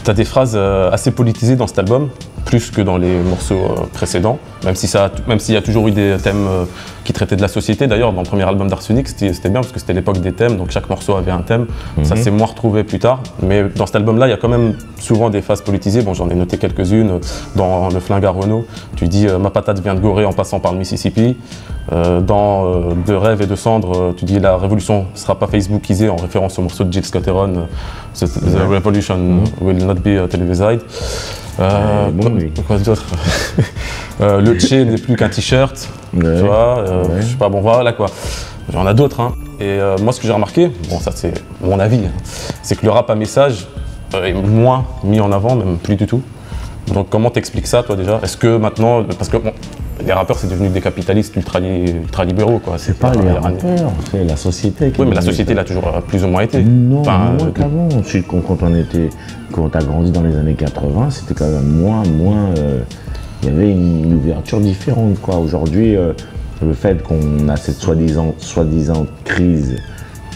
Tu as des phrases assez politisées dans cet album, plus que dans les morceaux précédents, même s'il y a toujours eu des thèmes qui traitaient de la société. D'ailleurs, dans le premier album d'Arsenic, c'était bien parce que c'était l'époque des thèmes, donc chaque morceau avait un thème. Ça s'est moins retrouvé plus tard, mais dans cet album-là, il y a quand même souvent des phases politisées. Bon, j'en ai noté quelques-unes. Dans Le Flingue à Renault, tu dis « Ma patate vient de Gorée en passant par le Mississippi ». Dans De rêve et de cendres, tu dis « La révolution ne sera pas Facebookisée » en référence au morceau de Jill Scott-Heron, « The revolution will not be televised ». Quoi d'autre? Le Tché n'est plus qu'un t-shirt, tu vois, je sais pas, bon voilà quoi. Il y en a d'autres, hein. Et moi ce que j'ai remarqué, bon ça c'est mon avis, hein, c'est que le rap à message est moins mis en avant, même plus du tout. Donc comment t'expliques ça toi déjà? Est-ce que maintenant, parce que bon, les rappeurs c'est devenu des capitalistes ultra-libéraux quoi. C'est pas les rappeurs, c'est la société. Oui mais la société l'a toujours plus ou moins été. Non, moins qu'avant. Ensuite quand t'as grandi dans les années 80, c'était quand même moins, il y avait une ouverture différente quoi. Aujourd'hui, le fait qu'on a cette soi-disant crise,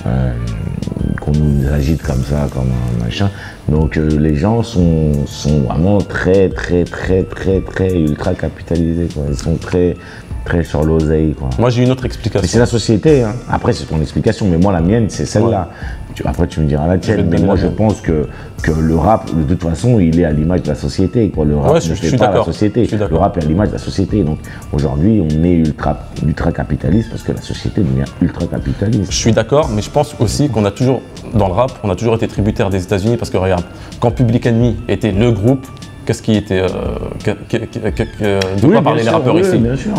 qu'on nous agite comme ça, comme un machin. Donc les gens sont vraiment très ultra capitalisés quoi. Ils sont très sur l'oseille quoi. Moi j'ai une autre explication. C'est la société, hein. Après c'est ton explication, mais moi la mienne c'est celle-là. Après tu me diras la tienne, mais moi je pense que le rap de toute façon il est à l'image de la société quoi. Le rap ne fait pas la société, le rap est à l'image de la société. Donc aujourd'hui on est ultra capitaliste parce que la société devient ultra capitaliste. Je suis d'accord, mais je pense aussi qu'on a toujours, dans le rap, on a toujours été tributaire des États-Unis parce que regarde, quand Public Enemy était le groupe, qu'est-ce qui était. De quoi parlaient les rappeurs ici? Bien sûr.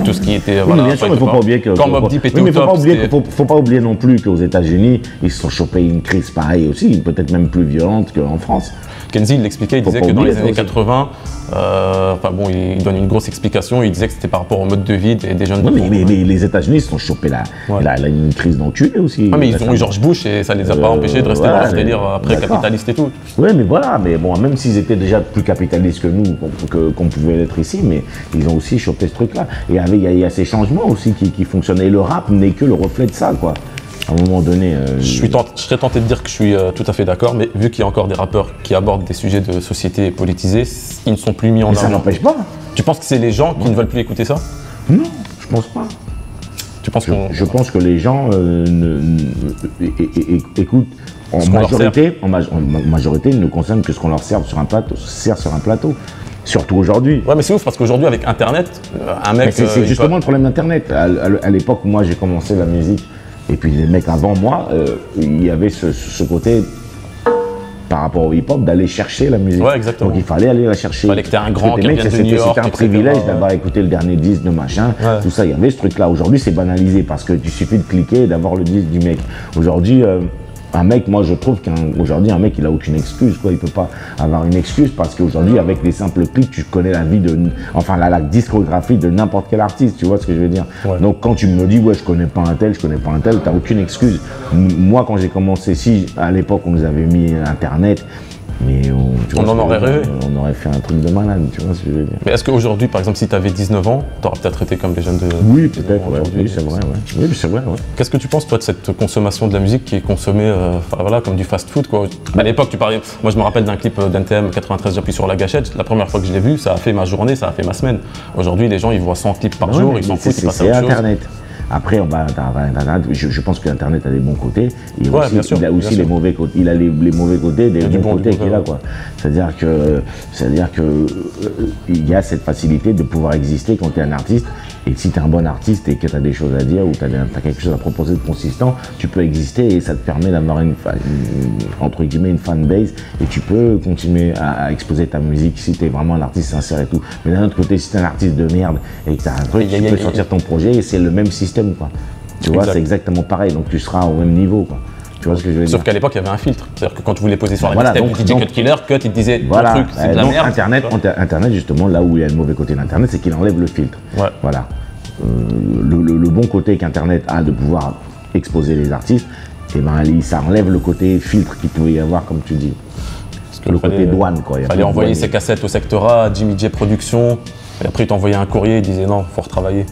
Tout ce qui était. Oui, bien sûr, mais il ne faut pas oublier que. Quand Mobb Deep était mais au top, faut pas oublier non plus qu'aux États-Unis, ils se sont chopés une crise pareille aussi, peut-être même plus violente qu'en France. Kenzie, il l'expliquait, il disait que dans les années 80, enfin bon, il donne une grosse explication, il disait que c'était par rapport au mode de vie des jeunes. Oui, mais les États-Unis se sont chopés une crise d'enculé aussi. Ah, mais ils ont eu George Bush et ça les a pas empêchés de rester dans leur délire après capitaliste et tout. Oui, mais voilà, mais bon, même s'ils étaient déjà plus capitalistes que nous, qu'on pouvait l'être ici, mais ils ont aussi chopé ce truc-là. Et il y a ces changements aussi qui fonctionnaient. Et le rap n'est que le reflet de ça, quoi. À un moment donné… Je serais tenté de dire que je suis tout à fait d'accord, mais vu qu'il y a encore des rappeurs qui abordent des sujets de société politisés, ils ne sont plus mis en avant. Ça n'empêche pas. Tu penses que c'est les gens qui ne veulent plus écouter ça? Non, je pense pas. Tu penses je pense que les gens écoutent en majorité, ils ne consomment que ce qu'on leur sert sur un plateau. Surtout aujourd'hui. Ouais, mais c'est ouf parce qu'aujourd'hui, avec Internet, un mec. C'est justement le problème d'Internet. À l'époque où moi j'ai commencé la musique, et puis les mecs avant moi, il y avait ce côté, par rapport au hip-hop, d'aller chercher la musique. Ouais, exactement. Donc il fallait aller la chercher. Il fallait que tu aies un grand qui vienne de New York. C'était un privilège d'avoir écouté le dernier disque de machin, tout ça. Il y avait ce truc-là. Aujourd'hui, c'est banalisé parce que tu suffit de cliquer et d'avoir le disque du mec. Aujourd'hui, un mec, moi je trouve qu'aujourd'hui un mec il a aucune excuse quoi, il peut pas avoir une excuse parce qu'aujourd'hui avec des simples clics tu connais la vie la discographie de n'importe quel artiste, tu vois ce que je veux dire. Donc quand tu me dis ouais je connais pas un tel, t'as aucune excuse. Moi quand j'ai commencé, si à l'époque on nous avait mis Internet, mais on en aurait rêvé. On aurait fait un truc de malade, tu vois ce que je veux dire. Mais est-ce qu'aujourd'hui, par exemple, si tu avais 19 ans, tu aurais peut-être été comme les jeunes de. Oui, peut-être, oui, c'est vrai. Oui, c'est vrai, Qu'est-ce que tu penses, toi, de cette consommation de la musique qui est consommée comme du fast-food, quoi? À l'époque, tu parlais. Moi, je me rappelle d'un clip d'NTM 93, j'appuie sur la gâchette. La première fois que je l'ai vu, ça a fait ma journée, ça a fait ma semaine. Aujourd'hui, les gens, ils voient 100 clips par jour, ils s'en foutent, ils passent à autre chose. C'est Internet. Après, je pense que Internet a des bons côtés. Il a aussi les mauvais côtés. Il a les mauvais côtés des bons côtés qu'il a, quoi. C'est-à-dire que il y a cette facilité de pouvoir exister quand tu es un artiste. Et si tu es un bon artiste et que tu as des choses à dire ou tu as quelque chose à proposer de consistant, tu peux exister et ça te permet d'avoir entre guillemets une fanbase et tu peux continuer à exposer ta musique si tu es vraiment un artiste sincère et tout. Mais d'un autre côté, si tu es un artiste de merde et que tu as un truc, tu peux sortir ton projet et c'est le même système, quoi. Tu vois, c'est exactement pareil, donc tu seras au même niveau, quoi. Tu vois ce que je veux dire? Sauf qu'à l'époque, il y avait un filtre. C'est-à-dire que quand tu voulais poser sur la mixtape DJ Cut Killer, il te disait ton truc, c'est de la merde. Internet, justement, là où il y a le mauvais côté d'Internet, c'est qu'il enlève le filtre. Ouais. Voilà. Le bon côté qu'Internet a de pouvoir exposer les artistes, et ça enlève le côté filtre qu'il pouvait y avoir, comme tu dis. Parce que le côté douane, quoi. Il fallait envoyer ses cassettes au secteur A, Jimmy J Productions, et après il t'envoyait un courrier, il disait non, faut retravailler.